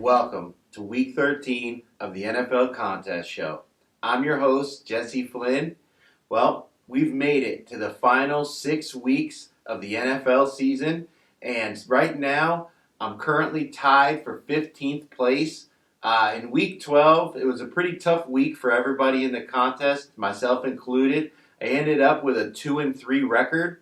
welcome to Week 13 of the NFL Contest Show. I'm your host, Jesse Flynn. Well, we've made it to the final 6 weeks of the NFL season, and right now, I'm currently tied for 15th place. In Week 12, it was a pretty tough week for everybody in the contest, myself included. I ended up with a 2-3 record,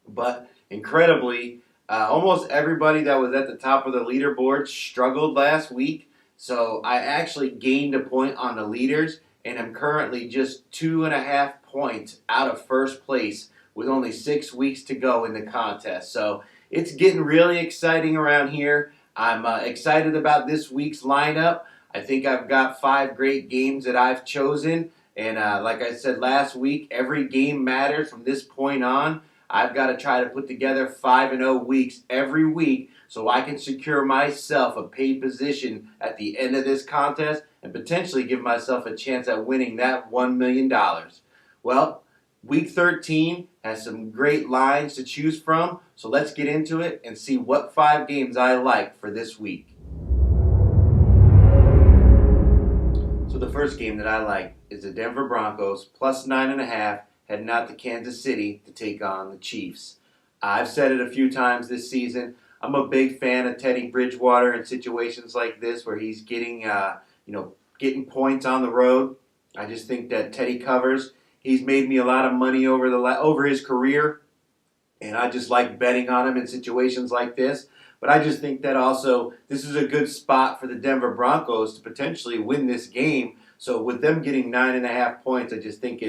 but incredibly, almost everybody that was at the top of the leaderboard struggled last week. So I actually gained a point on the leaders, and I'm currently just 2.5 points out of first place with only 6 weeks to go in the contest. So it's getting really exciting around here. I'm excited about this week's lineup. I think I've got 5 great games that I've chosen. And like I said last week, every game matters from this point on. I've got to try to put together 5-0 weeks every week so I can secure myself a paid position at the end of this contest and potentially give myself a chance at winning that $1 million. Well, Week 13 has some great lines to choose from, so let's get into it and see what 5 games I like for this week. So the first game that I like is the Denver Broncos plus 9.5 heading out to Kansas City to take on the Chiefs. I've said it a few times this season. I'm a big fan of Teddy Bridgewater in situations like this where he's getting points on the road. I just think that Teddy covers. He's made me a lot of money over his career, and I just like betting on him in situations like this. But I just think that also this is a good spot for the Denver Broncos to potentially win this game. So with them getting 9.5 points, I just think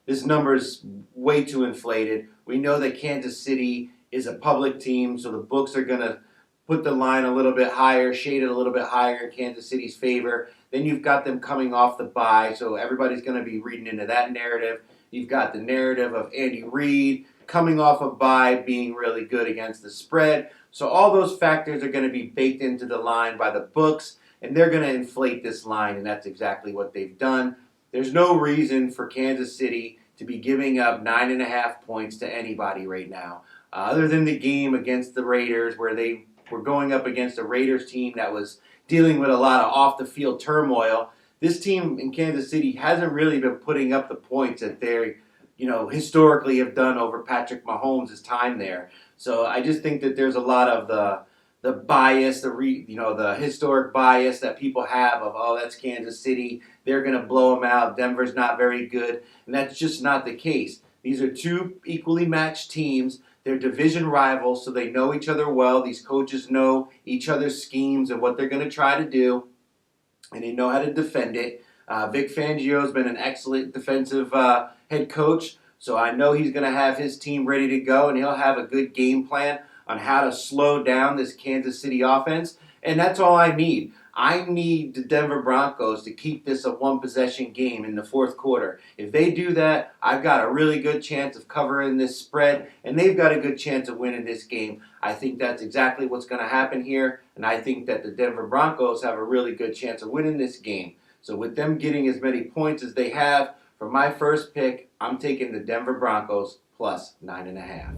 this number is way too inflated. We know that Kansas City is a public team, so the books are going to put the line a little bit higher, shade it a little bit higher in Kansas City's favor. Then you've got them coming off the bye, so everybody's going to be reading into that narrative. You've got the narrative of Andy Reid coming off a bye, being really good against the spread. So all those factors are going to be baked into the line by the books, and they're going to inflate this line, and that's exactly what they've done. There's no reason for Kansas City to be giving up 9.5 points to anybody right now, other than the game against the Raiders where they were going up against a Raiders team that was dealing with a lot of off-the-field turmoil. This team in Kansas City hasn't really been putting up the points that they, historically have done over Patrick Mahomes' time there. So I just think that there's a lot of the bias, the historic bias that people have of, oh, that's Kansas City, they're going to blow them out, Denver's not very good, and that's just not the case. These are 2 equally matched teams. They're division rivals, so they know each other well. These coaches know each other's schemes and what they're going to try to do, and they know how to defend it. Vic Fangio has been an excellent defensive head coach, so I know he's going to have his team ready to go, and he'll have a good game plan on how to slow down this Kansas City offense, and that's all I need. I need the Denver Broncos to keep this a one-possession game in the fourth quarter. If they do that, I've got a really good chance of covering this spread, and they've got a good chance of winning this game. I think that's exactly what's going to happen here, and I think that the Denver Broncos have a really good chance of winning this game. So with them getting as many points as they have, for my first pick, I'm taking the Denver Broncos plus 9.5.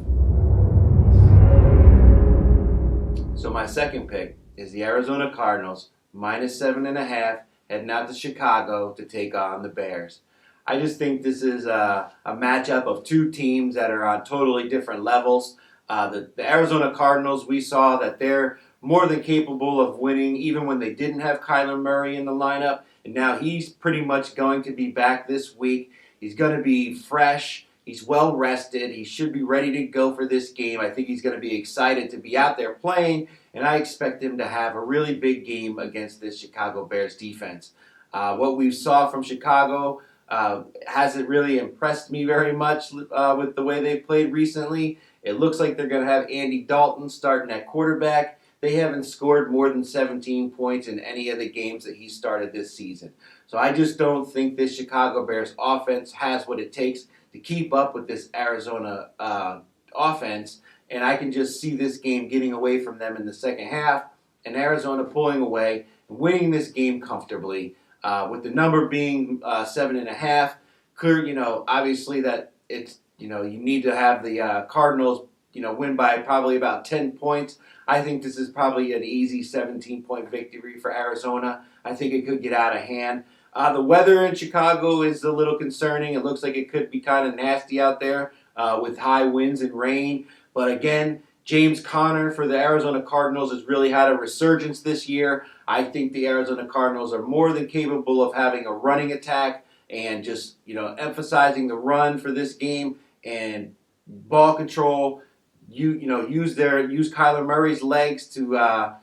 So my second pick is the Arizona Cardinals minus 7.5 heading out to Chicago to take on the Bears. I just think this is a matchup of 2 teams that are on totally different levels. The Arizona Cardinals, we saw that they're more than capable of winning even when they didn't have Kyler Murray in the lineup. And now he's pretty much going to be back this week. He's going to be fresh. He's well rested. He should be ready to go for this game. I think he's going to be excited to be out there playing, and I expect him to have a really big game against this Chicago Bears defense. What we saw from Chicago hasn't really impressed me very much with the way they've played recently. It looks like they're going to have Andy Dalton starting at quarterback. They haven't scored more than 17 points in any of the games that he started this season. So I just don't think this Chicago Bears offense has what it takes to keep up with this Arizona offense, and I can just see this game getting away from them in the second half, and Arizona pulling away and winning this game comfortably. With the number being 7.5, clear, obviously that it's, you need to have the Cardinals win by probably about 10 points. I think this is probably an easy 17-point victory for Arizona. I think it could get out of hand. The weather in Chicago is a little concerning. It looks like it could be kind of nasty out there with high winds and rain. But again, James Conner for the Arizona Cardinals has really had a resurgence this year. I think the Arizona Cardinals are more than capable of having a running attack and just emphasizing the run for this game and ball control. Use Kyler Murray's legs to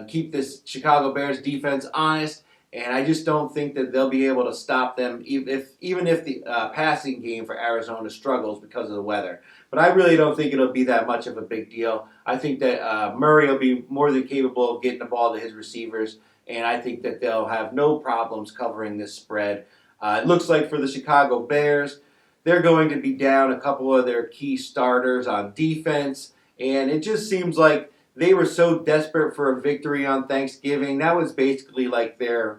keep this Chicago Bears defense honest, and I just don't think that they'll be able to stop them even if the passing game for Arizona struggles because of the weather. But I really don't think it'll be that much of a big deal. I think that Murray will be more than capable of getting the ball to his receivers, and I think that they'll have no problems covering this spread. It looks like for the Chicago Bears, they're going to be down a couple of their key starters on defense, and it just seems like they were so desperate for a victory on Thanksgiving. That was basically like their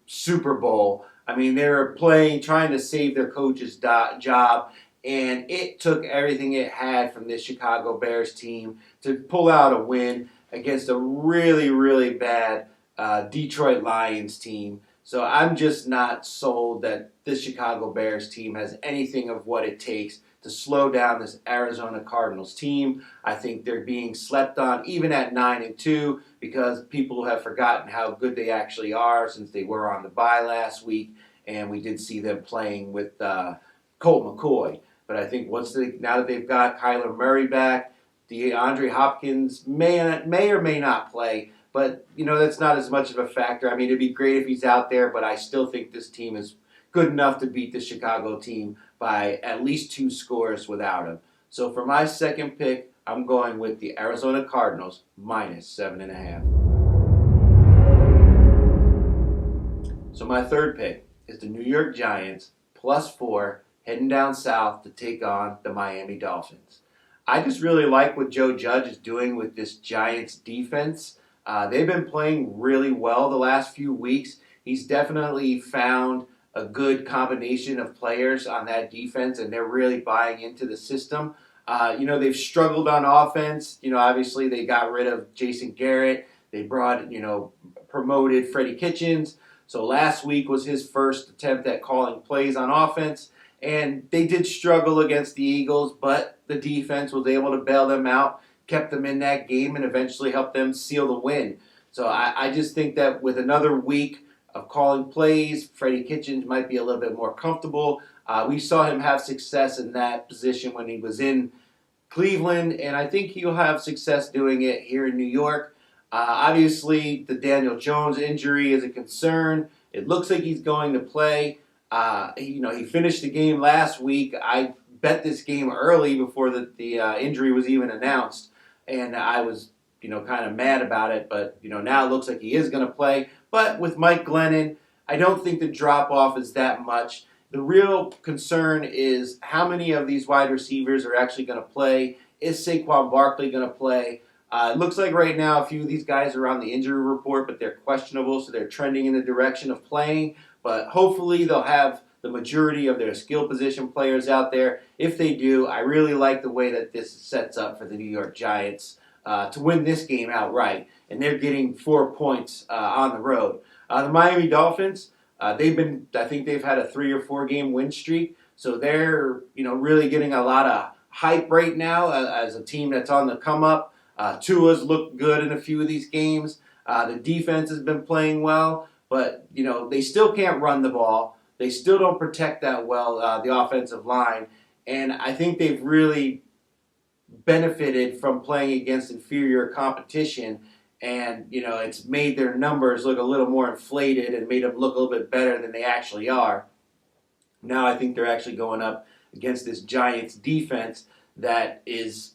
Super Bowl. I mean, they were trying to save their coach's job, and it took everything it had from this Chicago Bears team to pull out a win against a really, really bad Detroit Lions team. So I'm just not sold that this Chicago Bears team has anything of what it takes to slow down this Arizona Cardinals team. I think they're being slept on even at 9-2 because people have forgotten how good they actually are since they were on the bye last week, and we did see them playing with Colt McCoy. But I think now that they've got Kyler Murray back, DeAndre Hopkins may or may not play. But, that's not as much of a factor. I mean, it'd be great if he's out there, but I still think this team is good enough to beat the Chicago team by at least 2 scores without him. So for my second pick, I'm going with the Arizona Cardinals minus 7.5. So my third pick is the New York Giants +4 heading down south to take on the Miami Dolphins. I just really like what Joe Judge is doing with this Giants defense. They've been playing really well the last few weeks. He's definitely found a good combination of players on that defense, and they're really buying into the system. They've struggled on offense. Obviously they got rid of Jason Garrett. They promoted Freddie Kitchens. So last week was his first attempt at calling plays on offense, and they did struggle against the Eagles, but the defense was able to bail them out, kept them in that game, and eventually helped them seal the win. So I just think that with another week of calling plays, Freddie Kitchens might be a little bit more comfortable. We saw him have success in that position when he was in Cleveland, and I think he'll have success doing it here in New York. Obviously, the Daniel Jones injury is a concern. It looks like he's going to play. He finished the game last week. I bet this game early before the injury was even announced, and I was kind of mad about it. But now it looks like he is going to play. But with Mike Glennon, I don't think the drop-off is that much. The real concern is how many of these wide receivers are actually going to play. Is Saquon Barkley going to play? It looks like right now a few of these guys are on the injury report, but they're questionable, so they're trending in the direction of playing. But hopefully they'll have the majority of their skill position players out there. If they do, I really like the way that this sets up for the New York Giants to win this game outright. And they're getting 4 points on the road. The Miami Dolphins, I think they've had a 3 or 4 game win streak. So they're, really getting a lot of hype right now as a team that's on the come up. Tua's looked good in a few of these games. The defense has been playing well, but, they still can't run the ball. They still don't protect that well, the offensive line. And I think they've really benefited from playing against inferior competition. And, it's made their numbers look a little more inflated and made them look a little bit better than they actually are. Now I think they're actually going up against this Giants defense that is,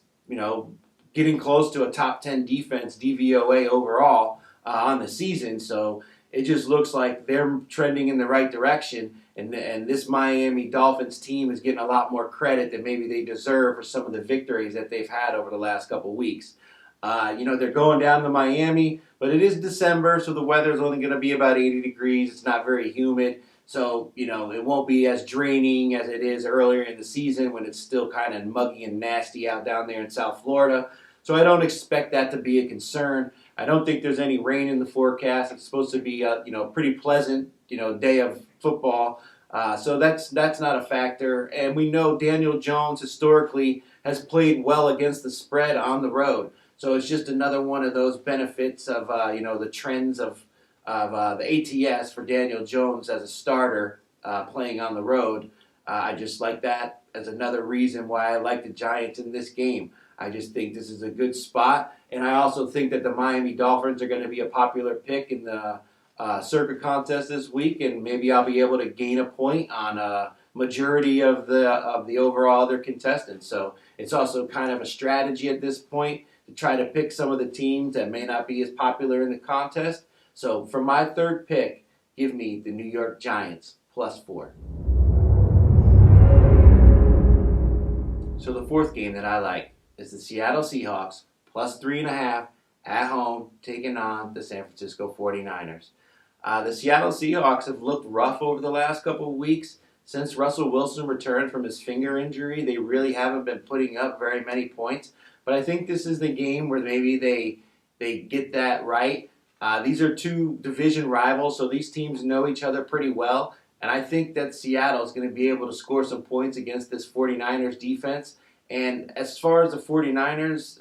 getting close to a top 10 defense, DVOA overall, on the season. So it just looks like they're trending in the right direction. And this Miami Dolphins team is getting a lot more credit than maybe they deserve for some of the victories that they've had over the last couple weeks. They're going down to Miami, but it is December, so the weather is only going to be about 80 degrees. It's not very humid. So, it won't be as draining as it is earlier in the season when it's still kind of muggy and nasty out down there in South Florida. So I don't expect that to be a concern. I don't think there's any rain in the forecast. It's supposed to be a pretty pleasant day of football. So that's not a factor. And we know Daniel Jones historically has played well against the spread on the road. So it's just another one of those benefits of the trends of the ATS for Daniel Jones as a starter playing on the road. I just like that as another reason why I like the Giants in this game. I just think this is a good spot, and I also think that the Miami Dolphins are going to be a popular pick in the Circa contest this week, and maybe I'll be able to gain a point on a majority of the overall other contestants. So it's also kind of a strategy at this point to try to pick some of the teams that may not be as popular in the contest. So for my third pick, give me the New York Giants +4. So the fourth game that I like is the Seattle Seahawks +3.5 at home taking on the San Francisco 49ers. The Seattle Seahawks have looked rough over the last couple of weeks. Since Russell Wilson returned from his finger injury, they really haven't been putting up very many points. But I think this is the game where maybe they get that right. These are two division rivals, so these teams know each other pretty well. And I think that Seattle is going to be able to score some points against this 49ers defense. And as far as the 49ers,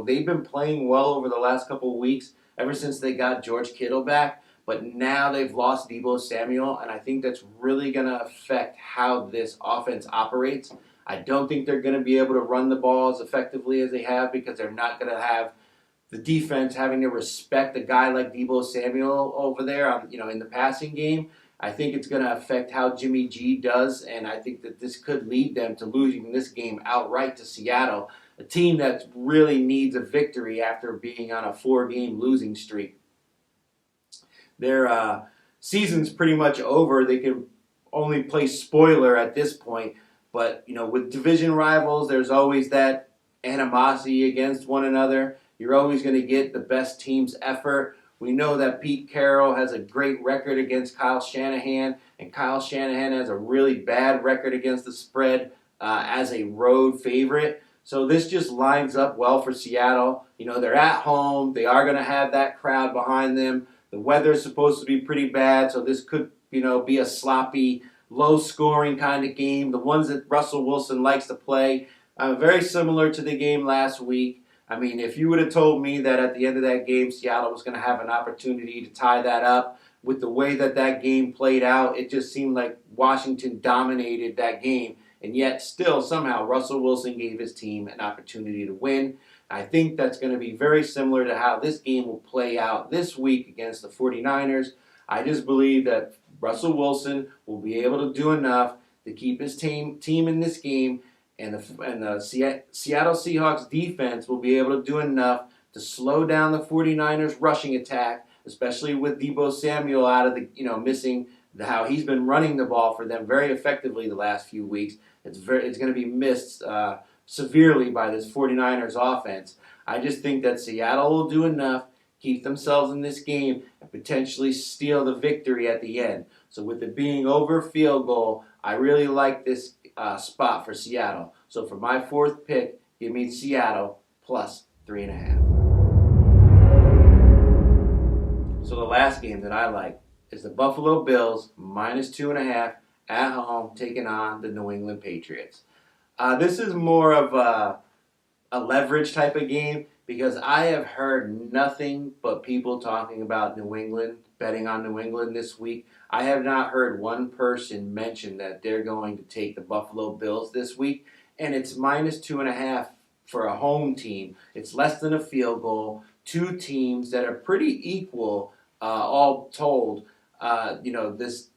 they've been playing well over the last couple of weeks, ever since they got George Kittle back. But now they've lost Deebo Samuel, and I think that's really going to affect how this offense operates. I don't think they're going to be able to run the ball as effectively as they have because they're not going to have the defense having to respect a guy like Deebo Samuel over there in the passing game. I think it's going to affect how Jimmy G does, and I think that this could lead them to losing this game outright to Seattle, a team that really needs a victory after being on a 4-game losing streak. Their season's pretty much over. They can only play spoiler at this point, but with division rivals, there's always that animosity against one another. You're always going to get the best team's effort. We know that Pete Carroll has a great record against Kyle Shanahan, and Kyle Shanahan has a really bad record against the spread as a road favorite. So this just lines up well for Seattle. They're at home. They are going to have that crowd behind them. The weather's supposed to be pretty bad, so this could, be a sloppy, low-scoring kind of game. The ones that Russell Wilson likes to play. Very similar to the game last week. I mean, if you would have told me that at the end of that game, Seattle was going to have an opportunity to tie that up, with the way that game played out, it just seemed like Washington dominated that game. And yet, still, somehow, Russell Wilson gave his team an opportunity to win. I think that's going to be very similar to how this game will play out this week against the 49ers. I just believe that Russell Wilson will be able to do enough to keep his team in this game, and the Seattle Seahawks defense will be able to do enough to slow down the 49ers rushing attack, especially with Deebo Samuel out of the, missing how he's been running the ball for them very effectively the last few weeks. It's going to be missed severely by this 49ers offense. I just think that Seattle will do enough, keep themselves in this game, and potentially steal the victory at the end. So with it being over field goal, I really like this spot for Seattle. So for my fourth pick, give me Seattle +3.5. So the last game that I like is the Buffalo Bills -2.5 at home taking on the New England Patriots. This is more of a leverage type of game because I have heard nothing but people talking about New England, betting on New England this week. I have not heard one person mention that they're going to take the Buffalo Bills this week, and it's -2.5 for a home team. It's less than a field goal. Two teams that are pretty equal, all told. This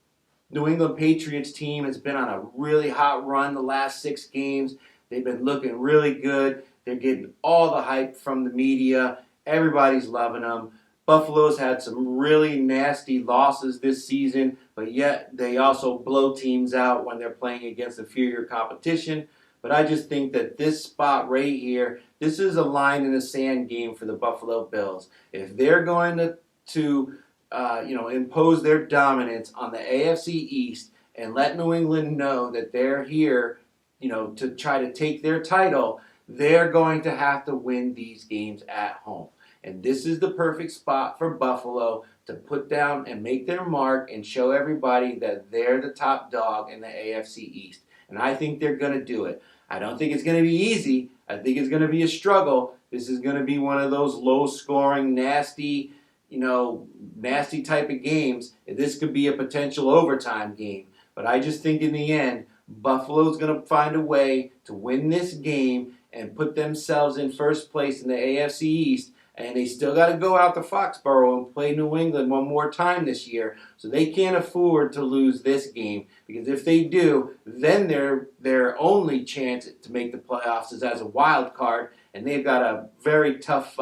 New England Patriots team has been on a really hot run the last 6 games. They've been looking really good. They're getting all the hype from the media. Everybody's loving them. Buffalo's had some really nasty losses this season, but yet they also blow teams out when they're playing against inferior competition. But I just think that this spot right here, this is a line in the sand game for the Buffalo Bills. If they're going to impose their dominance on the AFC East and let New England know that they're here, to try to take their title, they're going to have to win these games at home. And this is the perfect spot for Buffalo to put down and make their mark and show everybody that they're the top dog in the AFC East. And I think they're going to do it. I don't think it's going to be easy. I think it's going to be a struggle. This is going to be one of those low-scoring, nasty type of games. This could be a potential overtime game. But I just think in the end, Buffalo's going to find a way to win this game and put themselves in first place in the AFC East. And they still got to go out to Foxborough and play New England one more time this year. So they can't afford to lose this game, because if they do, then their only chance to make the playoffs is as a wild card. And they've got a very tough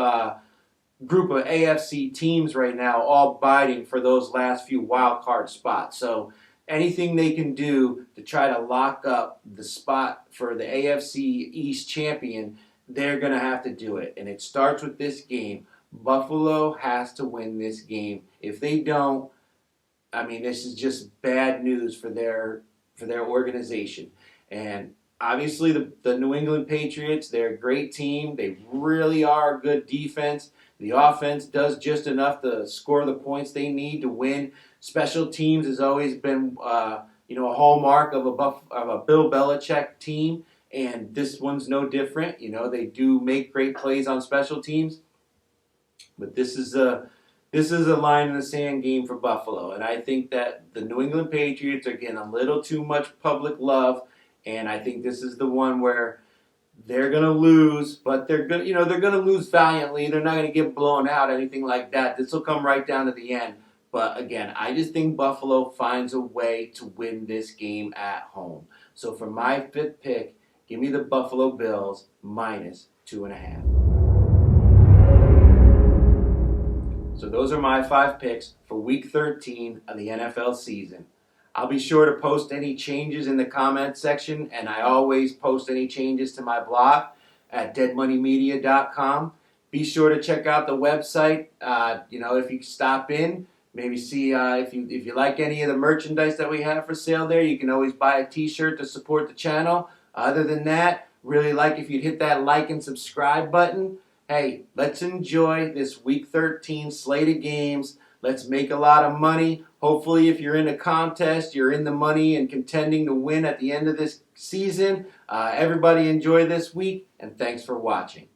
group of AFC teams right now, all biting for those last few wild card spots. So anything they can do to try to lock up the spot for the AFC East champion, they're going to have to do it. And it starts with this game. Buffalo has to win this game. If they don't, this is just bad news for their organization. And obviously the New England Patriots, they're a great team. They really are a good defense. The offense does just enough to score the points they need to win. Special teams has always been a hallmark of a Bill Belichick team. And this one's no different. They do make great plays on special teams. But this is a line in the sand game for Buffalo. And I think that the New England Patriots are getting a little too much public love. And I think this is the one where they're going to lose, but they're going to lose valiantly. They're not going to get blown out, anything like that. This will come right down to the end. But again, I just think Buffalo finds a way to win this game at home. So for my fifth pick, give me the Buffalo Bills -2.5. So those are my 5 picks for Week 13 of the NFL season. I'll be sure to post any changes in the comment section, and I always post any changes to my blog at deadmoneymedia.com. Be sure to check out the website. If you stop in, maybe see if you like any of the merchandise that we have for sale there. You can always buy a t-shirt to support the channel. Other than that, really like if you'd hit that like and subscribe button. Hey, let's enjoy this Week 13 slate of games. Let's make a lot of money. Hopefully, if you're in a contest, you're in the money and contending to win at the end of this season. Everybody enjoy this week, and thanks for watching.